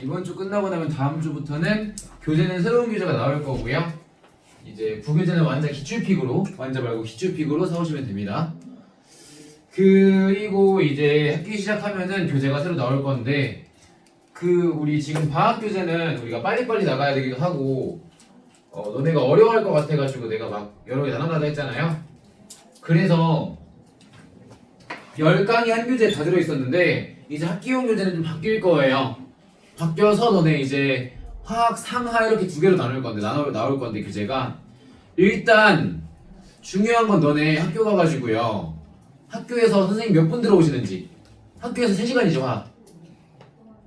이번 주 끝나고 나면 다음 주부터는 교재는 새로운 교재가 나올 거고요. 이제 부교재는 완전 기출픽으로, 완전 말고 기출픽으로 사오시면 됩니다. 그리고 이제 학기 시작하면은 교재가 새로 나올 건데, 우리 지금 방학 교재는 우리가 빨리빨리 나가야 되기도 하고, 너네가 어려워할 것 같아가지고 내가 막 여러 개 나눠달라 했잖아요. 그래서 10강이 한 교재에 다 들어있었는데 이제 학기용 교재는 좀 바뀔 거예요. 바뀌어서 너네 이제 화학, 상하 이렇게 두 개로 나눌 건데 나올 건데 교재가 일단 중요한 건 너네 학교 가가지고요. 학교에서 선생님 몇 분 들어오시는지. 학교에서 3시간이죠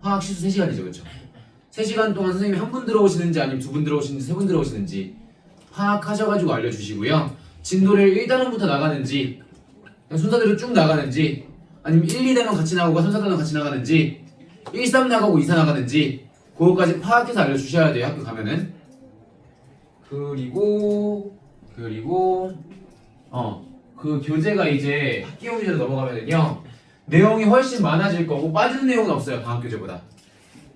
화학 시수 3시간이죠 그쵸? 3시간 동안 선생님이 한 분 들어오시는지 아니면 2분 들어오시는지 3분 들어오시는지 파악하셔가지고 알려주시고요. 진도를 1단원부터 나가는지 그냥 순서대로 쭉 나가는지 아니면 1, 2단원 같이 나가고 3, 4단원 같이 나가는지 1, 3 나가고 2, 4 나가는지 그거까지 파악해서 알려주셔야 돼요 학교 가면은. 그리고 그 교재가 이제 학기용 교재로 넘어가면은요 내용이 훨씬 많아질 거고 빠지는 내용은 없어요. 방학 교재보다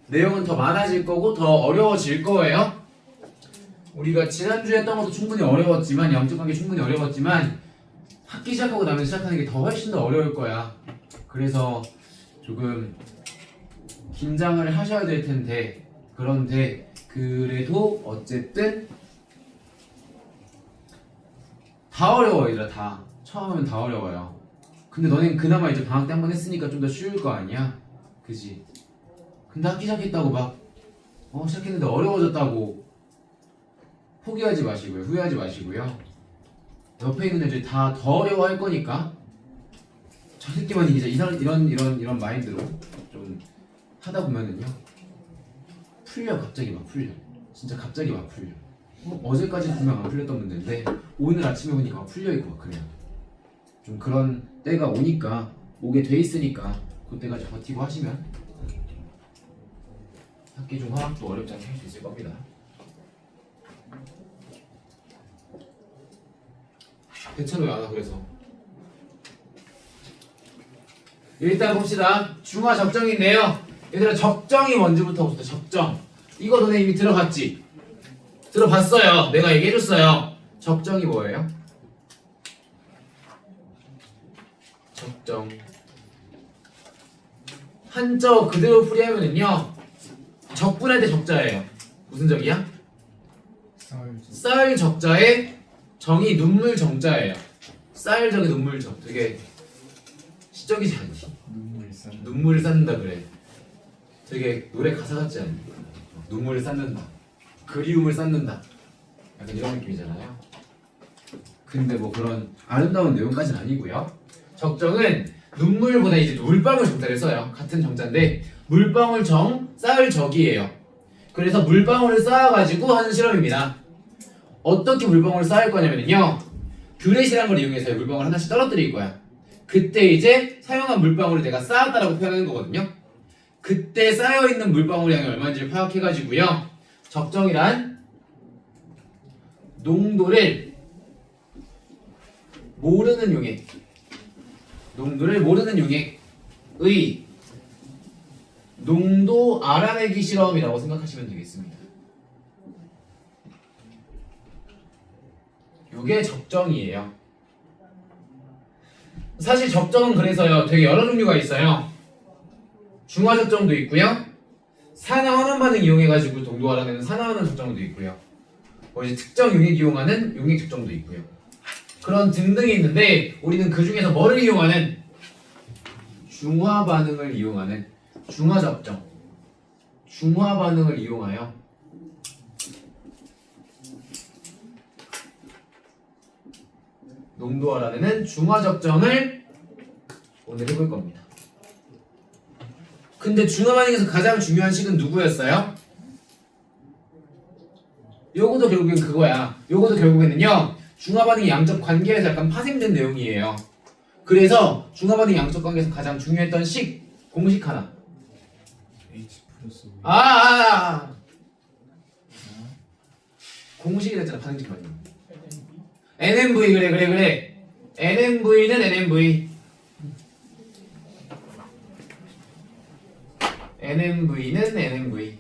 내용은 더 많아질 거고 더 어려워질 거예요. 우리가 지난주에 했던 것도 충분히 어려웠지만 양적관계 충분히 어려웠지만 학기 시작하고 나면 시작하는 게 더 훨씬 더 어려울 거야. 그래서 조금 긴장을 하셔야 될 텐데 그런데 그래도 어쨌든 다 어려워 얘들아. 다 처음엔 다 어려워요. 근데 너넨 그나마 이제 방학 때 한 번 했으니까 좀 더 쉬울 거 아니야? 그지? 근데 학기 시작했다고 막 시작했는데 어려워졌다고 포기하지 마시고요. 후회하지 마시고요. 옆에 있는 애들이 다 더 어려워할 거니까 저 새끼만 이제 이런 마인드로 좀 하다 보면은요 풀려. 갑자기 막 풀려. 진짜 갑자기 막 풀려. 어제까지 분명 안 풀렸던 문제인데 오늘 아침에 보니까 막 풀려 있고 막 그래요. 좀 그런 때가 오게 돼 있으니까 그때까지 버티고 하시면 학기 중 화학도 어렵지 않게 할 수 있을 겁니다. 대체로 왜 안 와? 그래서 일단 봅시다. 중화 적정인데요. 얘들아 적정이 뭔지부터 봅시다. 적정 이거 너네 이미 들어봤지? 들어봤어요. 내가 얘기해줬어요. 적정이 뭐예요? 적정 한자 그대로 풀이하면은요 적분할 때 적자예요. 무슨 적이야? 쌀 적자에 정이 눈물 정자예요. 쌀 적에 눈물 적. 되게 시적이지 않니? 눈물 쌓는다 그래. 되게 노래 가사 같지 않니? 눈물을 쌓는다. 그리움을 쌓는다. 약간 이런 느낌이잖아요. 근데 뭐 그런 아름다운 내용까지는 아니고요. 적정은 눈물보다 이제 물방울 정자를 써요. 같은 정자인데 물방울 정, 쌓을 적이에요. 그래서 물방울을 쌓아가지고 하는 실험입니다. 어떻게 물방울을 쌓을 거냐면요 뷰렛이라는 걸 이용해서 물방울 하나씩 떨어뜨릴 거야. 그때 이제 사용한 물방울을 내가 쌓았다라고 표현하는 거거든요. 그때 쌓여있는 물방울 양이 얼마인지를 파악해가지고요 적정이란 농도를 모르는 용액의 농도 알아내기 실험이라고 생각하시면 되겠습니다. 이게 적정이에요. 사실 적정은 그래서요 되게 여러 종류가 있어요. 중화 적정도 있고요. 산화 환원 반응 이용해가지고 농도 알아내는 산화 환원 적정도 있고요. 이제 특정 용액 이용하는 용액 적정도 있고요. 그런 등등이 있는데 우리는 그 중에서 뭐를 이용하는 중화 반응을 이용하는 중화 적정, 중화 반응을 이용하여 농도 알아내는 중화 적정을 오늘 해볼 겁니다. 근데 중화 반응에서 가장 중요한 식은 누구였어요? 요거도 결국엔 그거야. 요거도 결국에는요 중화 반응의 양적 관계에서 약간 파생된 내용이에요. 그래서 중화 반응 양적 관계에서 가장 중요했던 공식 하나. H 플러스 공식이랬잖아. 반응식 반응. NMV 그래. NMV는 NMV는 얘는 NMV.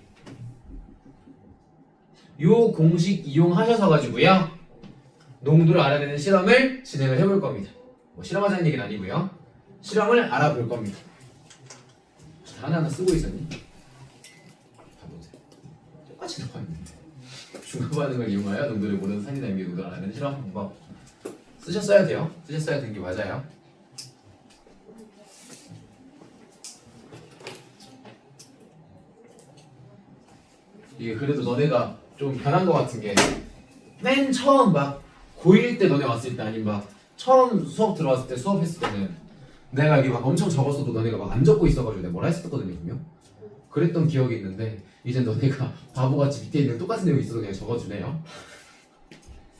요 공식 이용하셔서 가지고요 농도를 알아내는 실험을 진행을 해볼 겁니다. 뭐 실험하자는 얘기는 아니고요. 실험을 알아볼 겁니다. 하나하나 쓰고 있었니? 봐보세요. 똑같이 나왔는데. 중화 반응을 이용하여 농도를 모르는 산이나 임계 농도를 알아내는 실험 방법. 쓰셨어야 돼요. 쓰셨어야 되는 게 맞아요. 이게 그래도 너네가 좀 변한 것 같은 게 맨 처음 막 고1 때 너네 왔을 때 아니면 막 처음 수업 들어왔을 때 수업했을 때는 내가 이게 막 엄청 적었어도 너네가 막 안 적고 있어가지고 내가 뭐라 했었거든요 분명. 그랬던 기억이 있는데 이제 너네가 바보같이 밑에 있는 똑같은 내용이 있어도 그냥 적어주네요.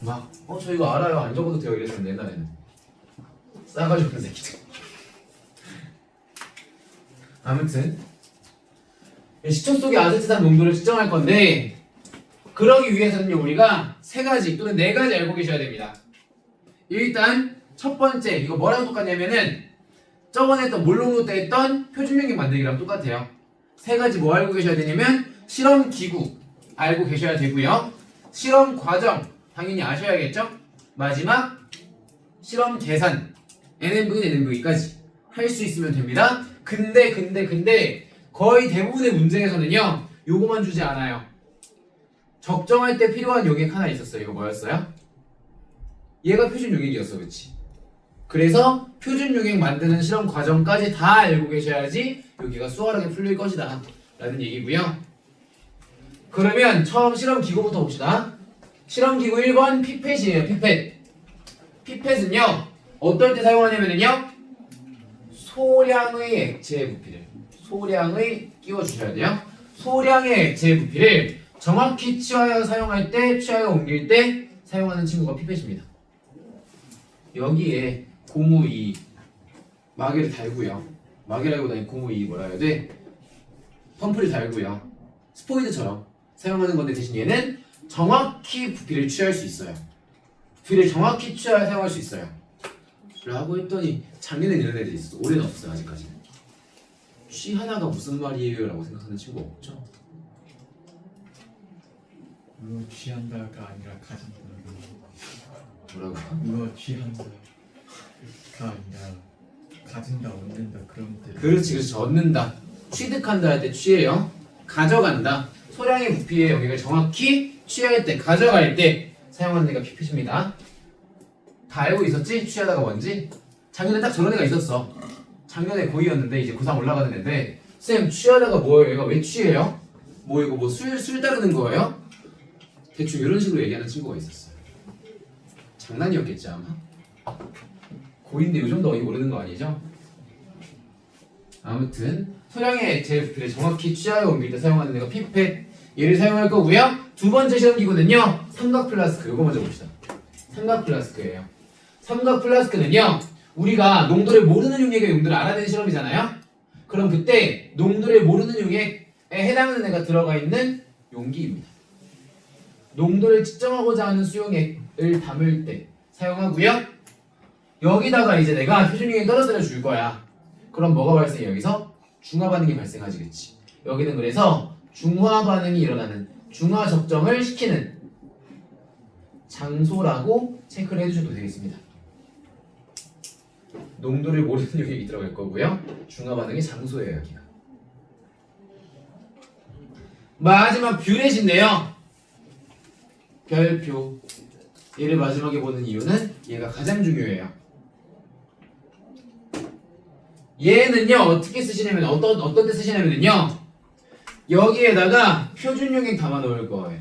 막 저 이거 알아요 안 적어도 돼요 이랬는데 옛날에는 싸가지 없는 새끼들. 아무튼 시초 속의 아세트산 농도를 측정할 건데 그러기 위해서는요 우리가 세 가지 또는 네 가지 알고 계셔야 됩니다. 일단 첫 번째 이거 뭐랑 똑같냐면은 저번에 했던 몰롱노 때 했던 표준용액 만들기랑 똑같아요. 세 가지 뭐 알고 계셔야 되냐면 실험 기구 알고 계셔야 되고요. 실험 과정 당연히 아셔야겠죠. 마지막 실험 계산 NMV, NMV까지 할 수 있으면 됩니다. 근데 거의 대부분의 문제에서는요 요거만 주지 않아요. 적정할 때 필요한 용액 하나 있었어요. 이거 뭐였어요? 얘가 표준 용액이었어, 그치? 그래서 표준 용액 만드는 실험 과정까지 다 알고 계셔야지 여기가 수월하게 풀릴 것이다 라는 얘기고요. 그러면 처음 실험 기구부터 봅시다. 실험 기구 1번 피펫이에요. 피펫은요 어떨 때 사용하냐면요 소량의 액체 부피를 소량의 끼워주셔야 돼요. 소량의 액체 부피를 정확히 취하여 사용할 때, 취하여 옮길 때 사용하는 친구가 피펫입니다. 여기에 고무2 마개를 달고요. 마개라기보다는 고무2 뭐라 해야 돼? 펌프를 달고요. 스포이드처럼 사용하는 건데 대신 얘는 정확히 부피를 취할 수 있어요. 부피를 정확히 취하여 사용할 수 있어요. 라고 했더니 작년에 이런 애들이 있었어. 올해는 없어요 아직까지는. 취하다가 무슨 말이에요? 라고 생각하는 친구 없죠? 물어 취한다가 아니라 가진다. 뭐라고? 물어 취한다가 아니라 가진다, 얻는다 그런 때. 그렇지 얻는다. 취득한다 할 때 취해요. 가져간다. 소량의 부피의 영역을 정확히 취할 때, 가져갈 때 사용하는 애가 피핏입니다. 다 알고 있었지? 취하다가 뭔지? 작년에 딱 저런 애가 있었어. 작년에 고2였는데 이제 고3 올라가는 애인데 쌤 취하다가 뭐예요? 얘가 왜 취해요? 뭐 이거 뭐 술 따르는 거예요? 대충 이런 식으로 얘기하는 친구가 있었어요. 장난이었겠지 아마. 고2인데 요즘도 어디 모르는 거 아니죠? 아무튼 소량의 액체 부피를 정확히 취하여 옮길 때 사용하는 애가 피펫 얘를 사용할 거고요. 두 번째 실험 기구는요 삼각 플라스크. 이거 먼저 봅시다. 삼각 플라스크예요. 삼각 플라스크는요 우리가 농도를 모르는 용액의 용도를 알아내는 실험이잖아요. 그럼 그때 농도를 모르는 용액에 해당하는 애가 들어가 있는 용기입니다. 농도를 측정하고자 하는 수용액을 담을 때 사용하고요. 여기다가 이제 내가 표준용액 떨어뜨려 줄 거야. 그럼 뭐가 발생해? 여기서 중화 반응이 발생하지, 그치? 여기는 그래서 중화 반응이 일어나는 중화 적정을 시키는 장소라고 체크를 해주셔도 되겠습니다. 농도를 모르는 용액이 들어갈 거고요. 중화 반응의 장소예요, 여기가. 마지막 뷰렛인데요. 별표. 얘를 마지막에 보는 이유는 얘가 가장 중요해요. 얘는요 어떻게 쓰시냐면 어떤 때 쓰시냐면요 여기에다가 표준 용액 담아 놓을 거예요.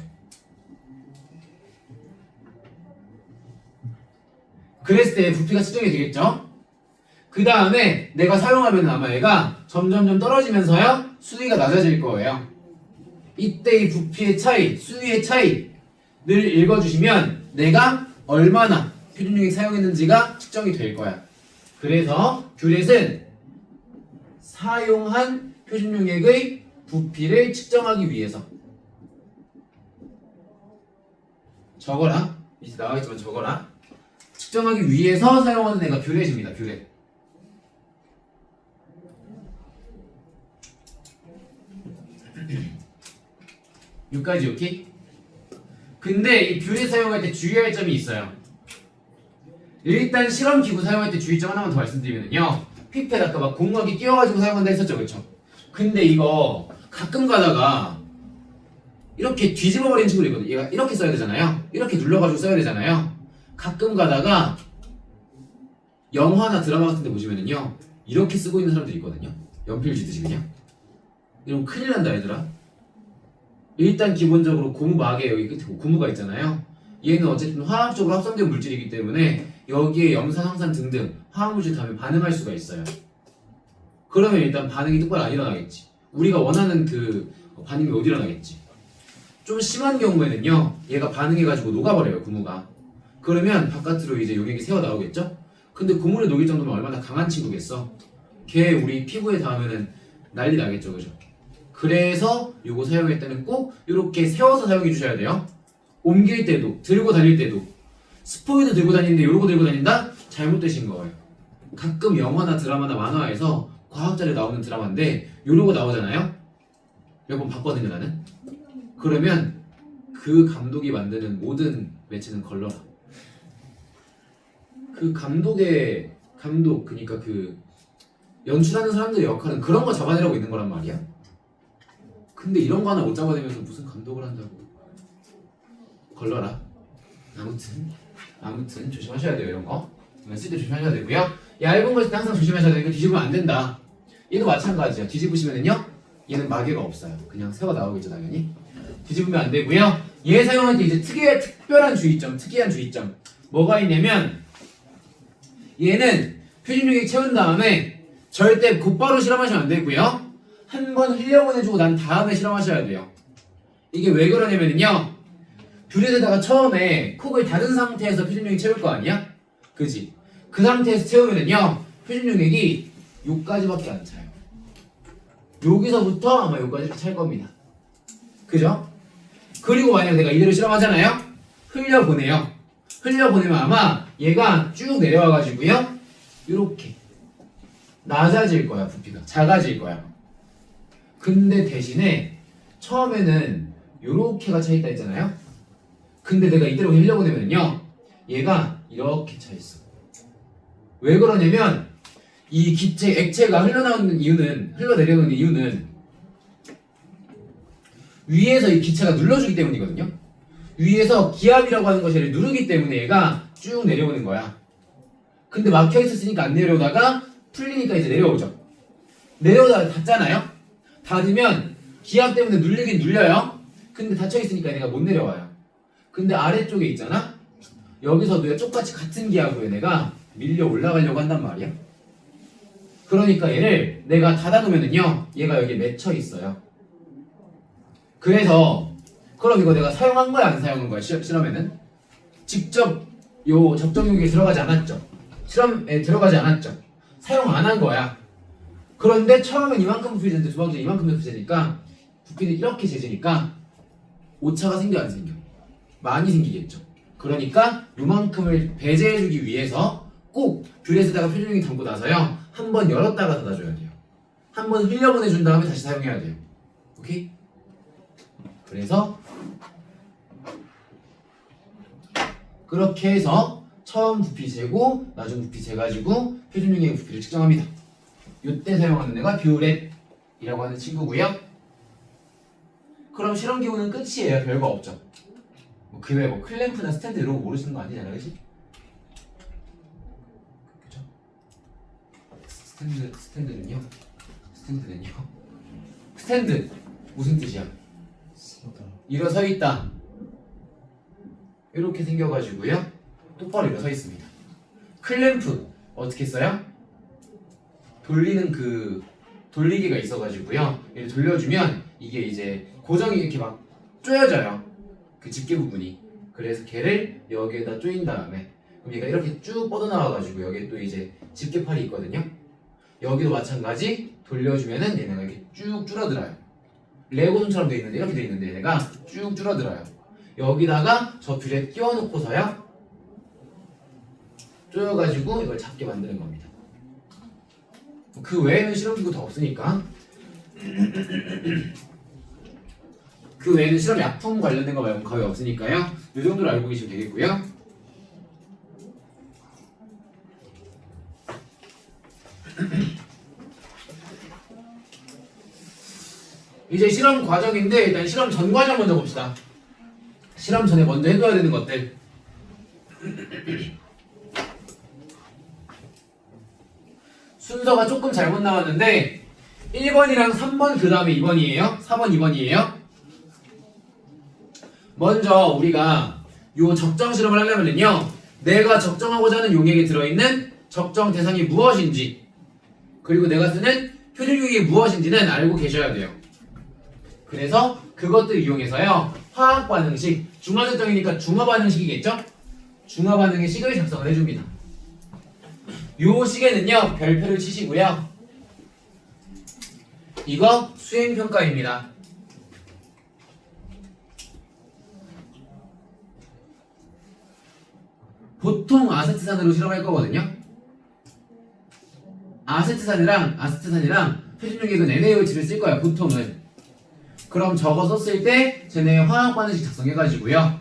그랬을 때 부피가 측정이 되겠죠? 그 다음에 내가 사용하면 아마 얘가 점점점 떨어지면서요 수위가 낮아질 거예요. 이때 이 부피의 차이, 수위의 차이를 읽어주시면 내가 얼마나 표준용액 사용했는지가 측정이 될 거야. 그래서 뷰렛은 사용한 표준용액의 부피를 측정하기 위해서 적어라. 밑에 나와있지만 적어라. 측정하기 위해서 사용하는 애가 뷰렛입니다. 뷰렛. 여기까지 오케이? 근데 이 뷰레 사용할 때 주의할 점이 있어요. 일단 실험기구 사용할 때 주의점 하나만 더 말씀드리면요, 피펫 아까 막 고무하게 끼워가지고 사용한다 했었죠, 그쵸? 근데 이거 가끔 가다가 이렇게 뒤집어버리는 친구도 있거든요. 얘가 이렇게 써야 되잖아요. 이렇게 눌러가지고 써야 되잖아요. 가끔 가다가 영화나 드라마 같은 데 보시면은요, 이렇게 쓰고 있는 사람들이 있거든요. 연필 쥐듯이 그냥. 이러면 큰일 난다 얘들아. 일단 기본적으로 고무막에 여기 끝에 고무가 있잖아요. 얘는 어쨌든 화학적으로 합성된 물질이기 때문에 여기에 염산, 황산 등등 화학물질 닿으면 반응할 수가 있어요. 그러면 일단 반응이 똑바로 안 일어나겠지. 우리가 원하는 그 반응이 못 일어나겠지. 좀 심한 경우에는요, 얘가 반응해가지고 녹아버려요, 고무가. 그러면 바깥으로 이제 용액이 새어 나오겠죠? 근데 고무를 녹일 정도면 얼마나 강한 친구겠어? 걔 우리 피부에 닿으면은 난리 나겠죠, 그죠? 그래서 요거 사용할 때는 꼭 이렇게 세워서 사용해 주셔야 돼요. 옮길 때도, 들고 다닐 때도. 스포이드 들고 다니는데 요러고 들고 다닌다? 잘못되신 거예요. 가끔 영화나 드라마나 만화에서 과학자료 나오는 드라마인데 요러고 나오잖아요? 몇 번 봤거든요, 나는. 그러면 그 감독이 만드는 모든 매체는 걸러라. 그 감독의 감독, 그러니까 그 연출하는 사람들의 역할은 그런 거 잡아내려고 있는 거란 말이야. 근데 이런 거 하나 못 잡아내면서 무슨 감독을 한다고. 걸러라. 아무튼 조심하셔야 돼요, 이런 거. 쓸 때 조심하셔야 되고요. 얇은 것일 때 항상 조심하셔야 되고, 뒤집으면 안 된다. 얘도 마찬가지야. 뒤집으시면은요, 얘는 마개가 없어요. 그냥 새어 나오겠죠, 당연히. 뒤집으면 안 되고요. 얘 사용할 때 이제 특이한 주의점. 뭐가 있냐면, 얘는 표준용액 채운 다음에 절대 곧바로 실험하시면 안 되고요. 한 번 흘려보내주고 난 다음에 실험하셔야 돼요. 이게 왜 그러냐면요, 뷰렛에다가 처음에 콕을 닫은 상태에서 표준용액 채울 거 아니야? 그지? 그 상태에서 채우면은요, 표준용액이 요까지밖에 안 차요. 여기서부터 아마 요까지 찰 겁니다. 그죠? 그리고 만약 내가 이대로 실험하잖아요? 흘려보내요. 흘려보내면 아마 얘가 쭉 내려와가지고요, 요렇게 낮아질 거야, 부피가. 작아질 거야. 근데 대신에 처음에는 요렇게가 차있다 했잖아요? 근데 내가 이대로 흘려보내면요, 얘가 이렇게 차있어. 왜 그러냐면 이 기체, 액체가 흘러내려오는 이유는 위에서 이 기체가 눌러주기 때문이거든요. 위에서 기압이라고 하는 것이 얘를 누르기 때문에 얘가 쭉 내려오는 거야. 근데 막혀있었으니까 안 내려오다가 풀리니까 이제 내려오죠. 내려오다가 닿잖아요? 닿으면 기압 때문에 눌리긴 눌려요. 근데 닫혀있으니까 얘가 못 내려와요. 근데 아래쪽에 있잖아? 여기서도 얘가 똑같이 같은 기압으로 얘네가 밀려 올라가려고 한단 말이야. 그러니까 얘를 내가 닫아놓으면은요, 얘가 여기에 맺혀 있어요. 그래서 그럼 이거 내가 사용한 거야, 안 사용한 거야? 실험에는 직접 요 적정용기에 들어가지 않았죠. 실험에 들어가지 않았죠. 사용 안 한 거야. 그런데 처음엔 이만큼 부피 되는데 두 번째 이만큼 부피 되니까 부피는 이렇게 재지니까 오차가 생겨, 안 생겨? 많이 생기겠죠. 그러니까 요만큼을 배제해주기 위해서 꼭 뷰렛에다가 표준용액 담고 나서요, 한번 열었다가 닫아줘야 돼요. 한번 흘려보내준 다음에 다시 사용해야 돼요. 오케이? 그래서 그렇게 해서 처음 부피 재고 나중 부피 재가지고 표준용액 부피를 측정합니다. 이때 사용하는 애가 뷰렛이라고 하는 친구고요. 그럼 실험기구는 끝이에요. 별거 없죠. 그 외에 클램프나 스탠드 이런 거 모르시는 거 아니잖아, 그치? 그죠? 스탠드 무슨 뜻이야? 서다. 일어서 있다. 이렇게 생겨가지고요, 똑바로 일어서 있습니다. 클램프 어떻게 써요? 돌리는 그 돌리기가 있어가지고요, 얘를 돌려주면 이게 이제 고정이 이렇게 막 조여져요, 그 집게 부분이. 그래서 걔를 여기에다 조인 다음에 그럼 얘가 이렇게 쭉 뻗어나와가지고 여기에 또 이제 집게팔이 있거든요. 여기도 마찬가지 돌려주면은 얘네가 이렇게 쭉 줄어들어요. 레고손처럼 돼 있는데 이렇게 돼 있는데 얘네가 쭉 줄어들어요. 여기다가 저 뷰렛 끼워놓고서요, 조여가지고 이걸 잡게 만드는 겁니다. 그 외에는 실험기구 더 없으니까 그 외에는 실험 약품 관련된 거 말고는 거의 없으니까요. 이 정도로 알고 계시면 되겠고요. 이제 실험 과정인데 일단 실험 전 과정 먼저 봅시다. 실험 전에 먼저 해둬야 되는 것들. 순서가 조금 잘못 나왔는데 1번이랑 3번 그 다음에 2번이에요. 4번 2번이에요. 먼저 우리가 요 적정 실험을 하려면요, 내가 적정하고자 하는 용액에 들어있는 적정 대상이 무엇인지, 그리고 내가 쓰는 표준 용액이 무엇인지는 알고 계셔야 돼요. 그래서 그것들 이용해서요, 화학 반응식, 중화절정이니까 중화 반응식이겠죠? 중화 반응의 식을 작성을 해줍니다. 요 식에는요, 별표를 치시고요. 이거 수행평가입니다. 보통 아세트산으로 실험할 거거든요. 아세트산이랑 표준용액은 NaOH를 쓸 거야, 보통은. 그럼 저거 썼을 때 쟤네 화학 반응식 작성해가지고요,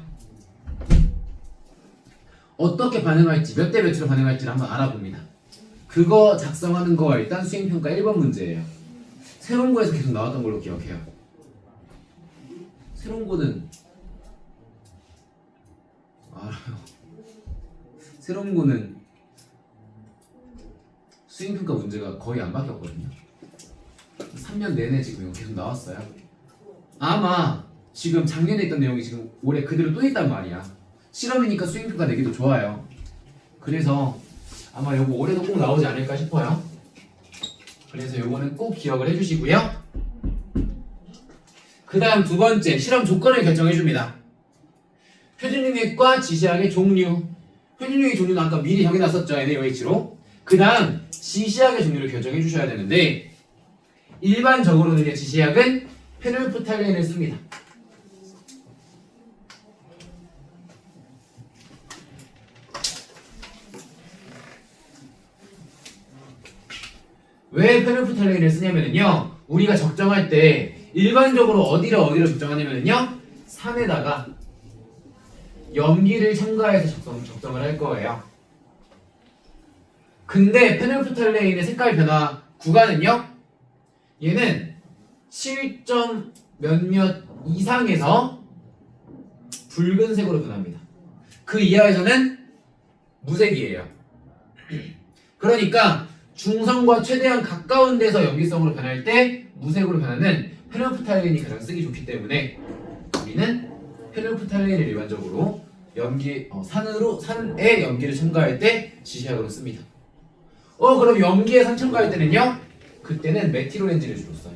어떻게 반응할지, 몇 대 몇으로 반응할지를 한번 알아봅니다. 그거 작성하는 거가 일단 수행평가 1번 문제예요. 새로운 거에서 계속 나왔던 걸로 기억해요. 새로운 거는 알아요. 새로운 거는 수행평가 문제가 거의 안 바뀌었거든요. 3년 내내 지금 이거 계속 나왔어요. 아마 지금 작년에 있던 내용이 지금 올해 그대로 또 있단 말이야. 실험이니까 수행평가 내기도 좋아요. 그래서 아마 요거 올해도 꼭 나오지 않을까 싶어요. 그래서 요거는 꼭 기억을 해주시고요. 그 다음 두 번째, 실험 조건을 결정해줍니다. 표준용액과 지시약의 종류. 표준용액 종류는 아까 미리 정해놨었죠, NaOH로. 그 다음 지시약의 종류를 결정해 주셔야 되는데, 일반적으로는 지시약은 페놀프탈렌을 씁니다. 왜 페놀프탈렌을 쓰냐면요, 우리가 적정할 때 일반적으로 어디를 적정하냐면요, 산에다가 염기를 첨가해서 적정을 할 거예요. 근데 페놀프탈렌의 색깔 변화 구간은요, 얘는 7점 몇몇 이상에서 붉은색으로 변합니다. 그 이하에서는 무색이에요. 그러니까 중성과 최대한 가까운 데서 염기성으로 변할 때 무색으로 변하는 페놀프탈렌이 가장 쓰기 좋기 때문에 우리는 페놀프탈렌을 일반적으로 산에 염기를 첨가할 때 지시약으로 씁니다. 그럼 염기에 산 첨가할 때는요, 그때는 메틸오렌지를 주로 써요.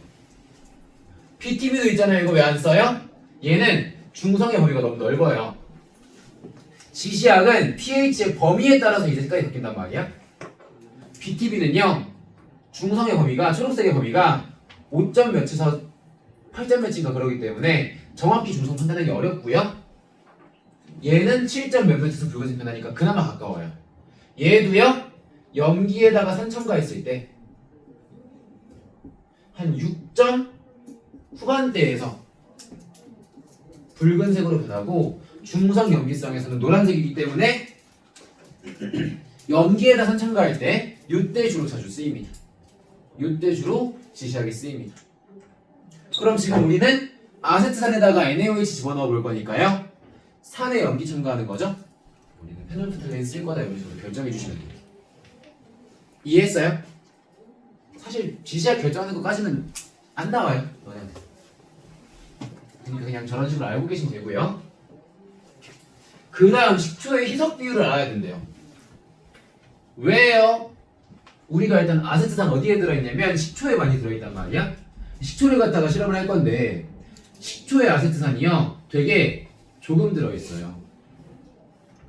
PTB도 있잖아요. 이거 왜 안 써요? 얘는 중성의 범위가 너무 넓어요. 지시약은 pH의 범위에 따라서 이 색깔이 바뀐단 말이야. BTB는요, 중성의 범위가, 초록색의 범위가 5점 몇에서 8점 몇인가 그러기 때문에 정확히 중성 판단하기 어렵고요. 얘는 7점 몇몇에서 붉은색 변하니까 그나마 가까워요. 얘도요, 염기에다가 산 첨가했을 때 한 6점 후반대에서 붉은색으로 변하고, 중성 염기성에서는 노란색이기 때문에 염기에다 산 첨가할 때 이때 주로 자주 쓰입니다. 이때 주로 지시하게 쓰입니다. 그럼 지금 우리는 아세트산에다가 NaOH 집어넣어 볼 거니까요, 산에 염기 첨가하는 거죠. 우리는 페놀프탈렌 쓸 거다 이런 식으로 결정해 주시면 돼요. 이해했어요? 사실 지시약 결정하는 것까지는 안 나와요, 너네한테. 그러니까 그냥 저런 식으로 알고 계시면 되고요. 그 다음 식초의 희석 비율을 알아야 된대요. 왜요? 우리가 일단 아세트산 어디에 들어있냐면 식초에 많이 들어있단 말이야. 식초를 갖다가 실험을 할 건데, 식초의 아세트산이요, 되게 조금 들어있어요.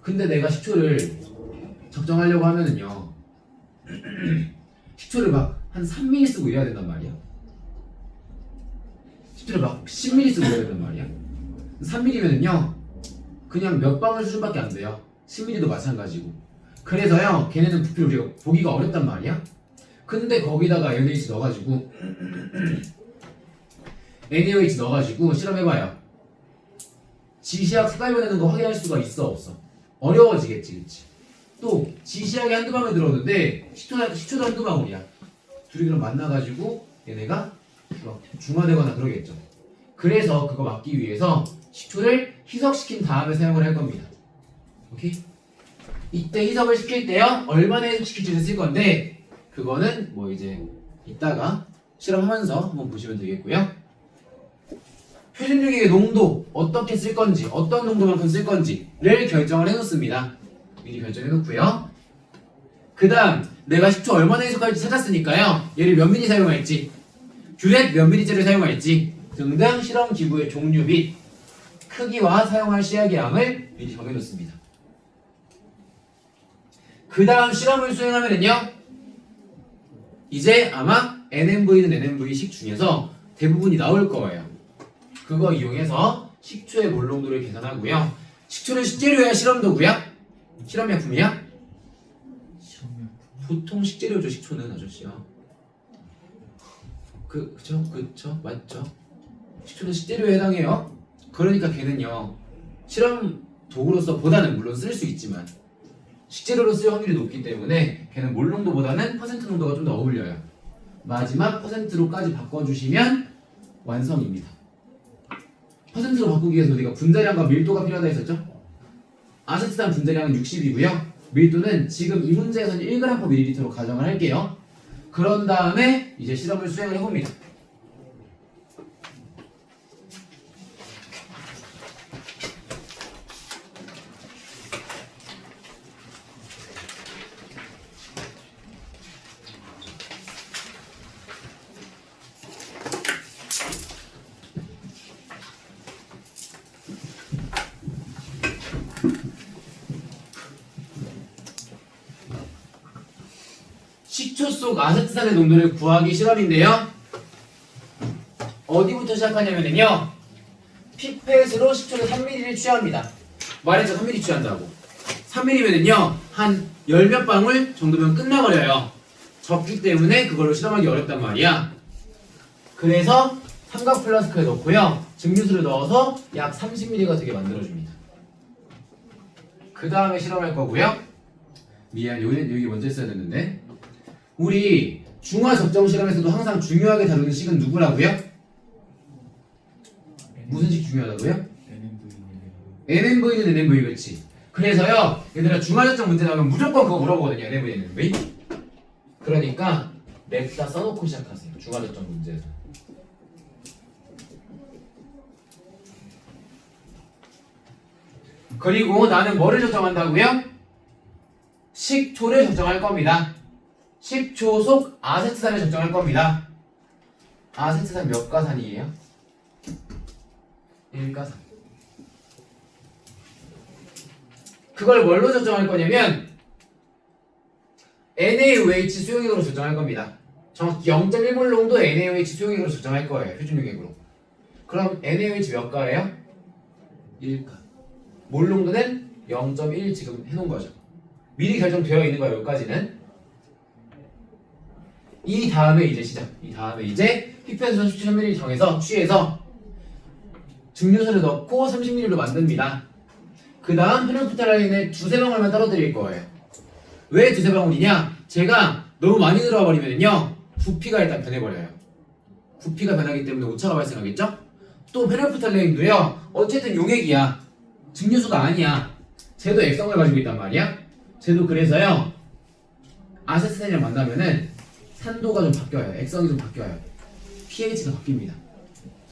근데 내가 식초를 적정하려고 하면은요, 식초를 막 한 3ml 쓰고 이래야 된단 말이야. 식초를 막 10ml 쓰고 이래야 된단 말이야. 3ml면은요, 그냥 몇 방울 수준밖에 안 돼요. 10ml도 마찬가지고. 그래서요, 걔네는 부피를 우리가 보기가 어렵단 말이야. 근데 거기다가 NaOH 넣어가지고 실험해봐요. 지시학 색깔 변하는 거 확인할 수가 있어 없어? 어려워지겠지, 그치? 또 지시학이 한두 방울 들어오는데 식초도 한두 방울이야. 둘이 그럼 만나가지고 얘네가 막 중화되거나 그러겠죠. 그래서 그거 막기 위해서 식초를 희석시킨 다음에 사용을 할 겁니다. 오케이? 이때 희석을 시킬 때요 얼마나 희석시킬지를 쓸 건데 그거는 뭐 이제 이따가 실험하면서 한번 보시면 되겠고요. 표준 용액의 농도 어떻게 쓸 건지 어떤 농도만큼 쓸 건지를 결정을 해놓습니다. 미리 결정해 놓고요. 그 다음 내가 식초 얼마나 희석할지 찾았으니까요. 얘를 몇 미리 사용할지 뷰렛 몇 미리째를 사용할지 등등 실험 기구의 종류 및 크기와 사용할 시약의 양을 미리 정해놓습니다. 그 다음 실험을 수행하면은요 이제 아마 NMV는 NMV식 중에서 대부분이 나올 거예요. 그거 이용해서 식초의 몰농도를 계산하고요. 식초는 식재료야 실험도구야? 실험약품이야? 실험약 보통 식재료죠 식초는 아저씨야. 그쵸 맞죠. 식초는 식재료에 해당해요. 그러니까 걔는요 실험 도구로서 보다는 물론 쓸 수 있지만 식재료로 쓸 확률이 높기 때문에 걔는 몰농도보다는 퍼센트 농도가 좀 더 어울려요. 마지막 퍼센트로까지 바꿔주시면 완성입니다. 퍼센트로 바꾸기 위해서 우리가 분자량과 밀도가 필요하다 했었죠? 아세트산 분자량은 60이고요. 밀도는 지금 이 문제에서는 1g/ml로 가정을 할게요. 그런 다음에 이제 실험을 수행을 해봅니다. 식초 속 아세트산의 농도를 구하기 실험인데요. 어디부터 시작하냐면요. 피펫으로 식초를 3ml를 취합니다. 말했죠 3ml 취한다고. 3ml면은요 한 열 몇 방울 정도면 끝나버려요. 적기 때문에 그걸로 실험하기 어렵단 말이야. 그래서 삼각 플라스크에 넣고요. 증류수를 넣어서 약 30ml가 되게 만들어줍니다. 그 다음에 실험할 거고요. 미안 여기 먼저 했어야 됐는데 우리 중화 적정 실험에서도 항상 중요하게 다루는 식은 누구라고요? 무슨 식 중요하다고요? NMV는 NMV 그렇지. 그래서요 얘들아 중화 적정 문제 나오면 무조건 그거 물어보거든요. NMV, NMV. 그러니까 냅다 써놓고 시작하세요. 중화 적정 문제에서. 그리고 나는 뭐를 적정한다고요? 식초를 적정할 겁니다. 식초 속 아세트산을 적정할 겁니다. 아세트산 몇 가산이에요? 1가산. 그걸 뭘로 적정할 거냐면 NaOH 수용액으로 적정할 겁니다. 정확히 0.1몰 농도 NaOH 수용액으로 적정할 거예요. 표준 용액으로. 그럼 NaOH 몇 가예요? 1가. 몰 농도는 0.1 지금 해놓은 거죠. 미리 결정되어 있는 거예요. 여기까지는. 이 다음에 이제 시작. 이 다음에 이제 피펫에서 17ml 정해서 취해서 증류수를 넣고 30ml로 만듭니다. 그 다음 페놀프탈라인을 두세 방울만 떨어뜨릴 거예요. 왜 두세 방울이냐? 제가 너무 많이 들어와 버리면요 부피가 일단 변해버려요. 부피가 변하기 때문에 오차가 발생하겠죠? 또 페놀프탈라인도요 어쨌든 용액이야. 증류수가 아니야. 쟤도 액성을 가지고 있단 말이야. 쟤도 그래서요 아세트산이랑 만나면은 산도가 좀 바뀌어요. 액성이 좀 바뀌어요. pH가 바뀝니다.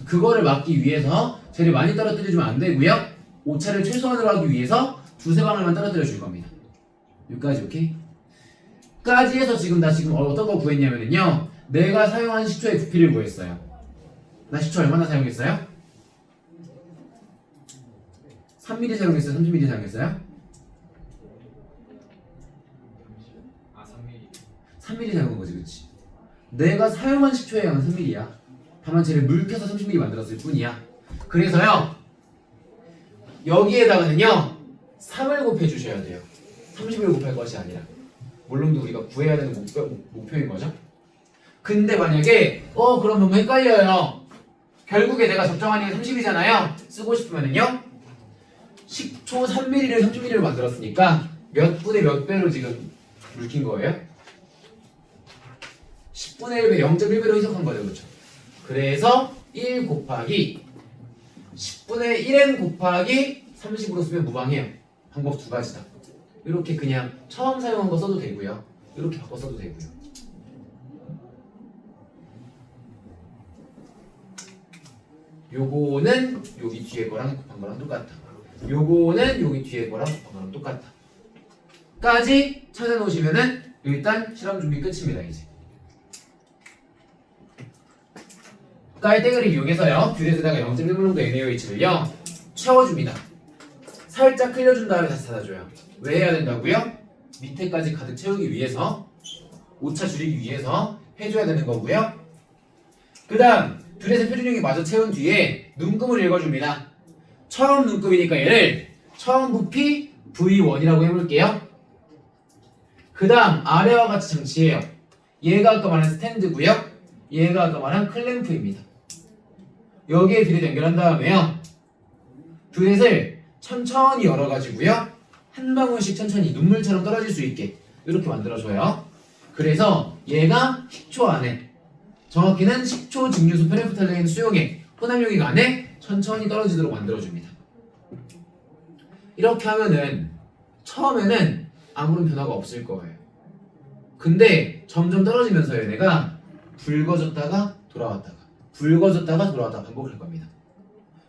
그거를 막기 위해서 쟤를 많이 떨어뜨려주면 안 되고요. 오차를 최소한으로 하기 위해서 두세 방울만 떨어뜨려 줄 겁니다. 여기까지 오케이? 까지 해서 지금 어떤 거 구했냐면요. 내가 사용한 식초의 부피를 구했어요. 나 식초 얼마나 사용했어요? 3ml 사용했어요? 30ml 사용했어요? 3ml 사용한 거지, 그치? 내가 사용한 식초의 양은 3ml야. 다만 쟤를 물켜서 30ml 만들었을 뿐이야. 그래서요, 여기에다가는요, 3을 곱해주셔야 돼요. 30을 곱할 것이 아니라. 물론도 우리가 구해야 되는 목표인 거죠. 근데 만약에, 그럼 너무 헷갈려요. 결국에 내가 적정한 게 30이잖아요. 쓰고 싶으면은요, 식초 3ml를 30ml로 만들었으니까 몇 분의 몇 배로 지금 묽힌 거예요? 10분의 1배 0.1배로 희석한 거죠. 그렇죠? 그래서 1 곱하기 10분의 1n 곱하기 30으로 쓰면 무방해요. 방법 두 가지다. 이렇게 그냥 처음 사용한 거 써도 되고요. 이렇게 바꿔 써도 되고요. 요거는 여기 뒤에 거랑 곱한 거랑 똑같다. 요거는 여기 뒤에 거랑 곱한 거랑 똑같다. 까지 찾아놓으시면은 일단 실험 준비 끝입니다. 이제 깔때기를 이용해서요 뷰렛에다가 0.1몰 NaOH를요 채워줍니다. 살짝 흘려준 다음에 다시 닫아줘요. 왜 해야 된다고요? 밑에까지 가득 채우기 위해서, 오차 줄이기 위해서 해줘야 되는 거고요. 그 다음 뷰렛의 표준형이 마저 채운 뒤에 눈금을 읽어줍니다. 처음 눈금이니까 얘를 처음 부피 V1이라고 해볼게요. 그 다음 아래와 같이 장치해요. 얘가 아까 말한 스탠드고요. 얘가 아까 말한 클램프입니다. 여기에 뷰렛 연결한 다음에요 뷰렛을 천천히 열어가지고요 한 방울씩 천천히 눈물처럼 떨어질 수 있게 이렇게 만들어줘요. 그래서 얘가 식초 안에, 정확히는 식초 증류소 페네프탈레인 수용액 혼합용액 안에 천천히 떨어지도록 만들어줍니다. 이렇게 하면은 처음에는 아무런 변화가 없을 거예요. 근데 점점 떨어지면서 얘네가 붉어졌다가 돌아왔다가 붉어졌다가 돌아왔다가 반복할 겁니다.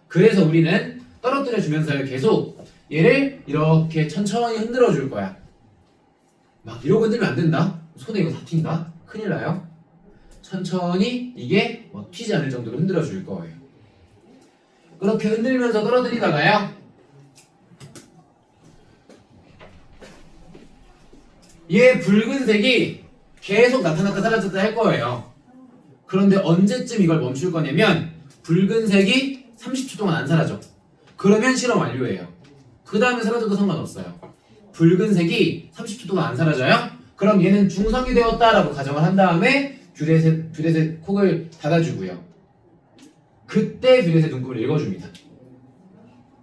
그래서 우리는 떨어뜨려 주면서 계속 얘를 이렇게 천천히 흔들어 줄 거야. 막 이러고 흔들면 안 된다. 손에 이거 다 튄다. 큰일 나요. 천천히 이게 막 튀지 않을 정도로 흔들어 줄 거예요. 그렇게 흔들면서 떨어뜨리다가요 얘 붉은색이 계속 나타났다 사라졌다 할 거예요. 그런데 언제쯤 이걸 멈출 거냐면 붉은색이 30초 동안 안 사라져. 그러면 실험 완료예요. 그 다음에 사라져도 상관없어요. 붉은색이 30초 동안 안 사라져요? 그럼 얘는 중성이 되었다라고 가정을 한 다음에 뷰렛의 콕을 닫아주고요. 그때 뷰렛의 눈금을 읽어줍니다.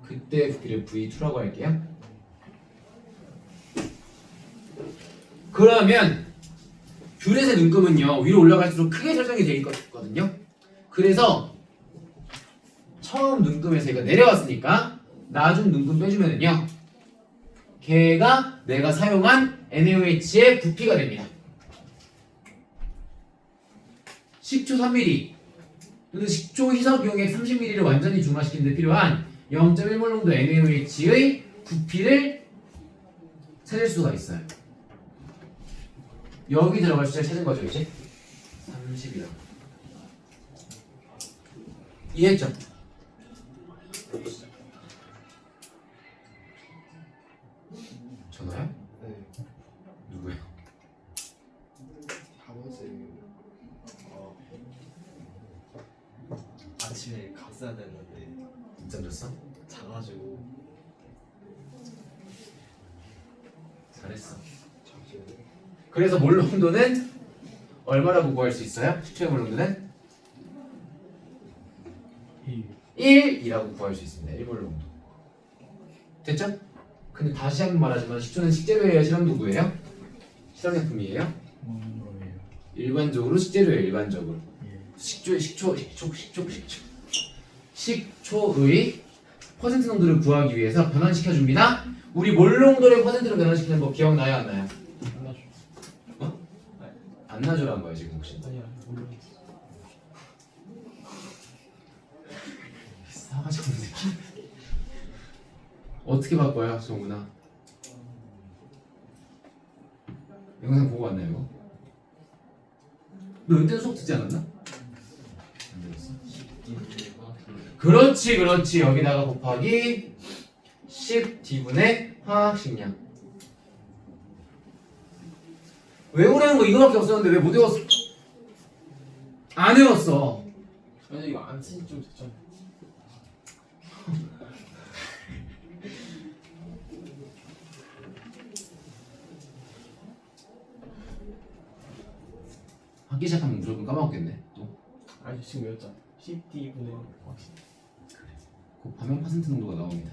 그때 뷰렛 V2라고 할게요. 그러면 뷰렛의 눈금은요 위로 올라갈수록 크게 설정이 되어 있거든요. 그래서 처음 눈금에서 얘가 내려왔으니까 나중 눈금 빼주면은요 걔가 내가 사용한 NaOH의 부피가 됩니다. 식초 3ml 또는 식초 희석용액 30ml를 완전히 중화시키는 데 필요한 0.1몰 농도 NaOH의 부피를 찾을 수가 있어요. 여기 들어갈 숫자를 찾은 거죠 이제 30이라고 이해했죠? 전화요? 네, 누구예요? 사무실 아침에 갔어야 됐는데 늦잠 잤어? 자가지고 잘했어. 잠시만요. 그래서 몰 농도는 얼마라고 구할 수 있어요? 식초의 몰 농도는 1이라고 구할 수 있습니다. 1몰 농도. 됐죠? 근데 다시 한번 말하지만 식초는 식재료예요? 실험도구예요? 실험약품이에요? 뭐예요? 일반적으로 식재료예요. 일반적으로. 예. 식초의 퍼센트 농도를 구하기 위해서 변환시켜 줍니다. 우리 몰 농도를 퍼센트로 변환시키는 법 기억나요? 안 나요? 끝나죠. 어? 안 나죠란 거야 지금 혹시? 아니야, 모르겠어. 싸가지 없는 새끼. 어떻게 바꿔요, 정훈아? 영상 보고 왔나요, 이거? 너 이때 수업 듣지 않았나? 안 들었어? 그렇지. 여기다가 곱하기 10D분의 화학식량. 외우라는 거 이거밖에 없었는데 왜 못 외웠어? 안 외웠어. 아니 이거 안 쓰니 좀 됐잖아. 학기 시작하면 무조건 까먹겠네. 또 아니 지금 외웠잖아. 10D분의 확실. 곱하면 퍼센트 농도가 나옵니다.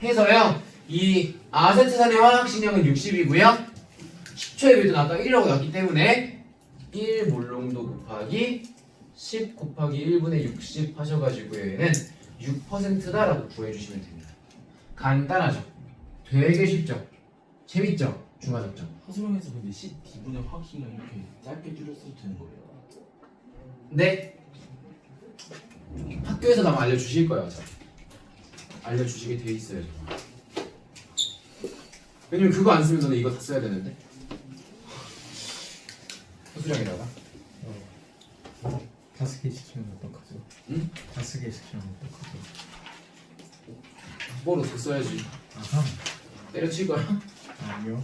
해서요. 이 아세트산의 화학식량은 60이고요. 10초의 밀도는 아까 1이라고 나왔기 때문에 1몰롱도 곱하기 10 곱하기 1분의 60 하셔가지고 얘는 6%다라고 구해주시면 됩니다. 간단하죠? 되게 쉽죠? 재밌죠? 중화적점. 하수명에서 근데 CD분의 화학식량 이렇게 짧게 줄였어도 되는 거예요? 네. 학교에서 아마 알려주실 거예요. 알려주시게 돼 있어요. 왜냐면 그거 안 쓰면 너는 이거 다 써야 되는데. 소수량에다가. 5개 시키면 어떡하죠? 응? 5개 시키면 어떡하죠? 뭘 어떻게 써야지? 아하. 때려칠 거야. 아니요.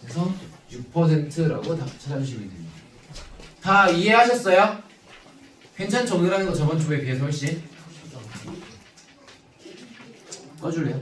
그래서 6%라고 답 찾아주시면 됩니다. 다 이해하셨어요? 괜찮죠? 오늘 하는 거 저번 주에 비해서 훨씬. 꺼줄래요?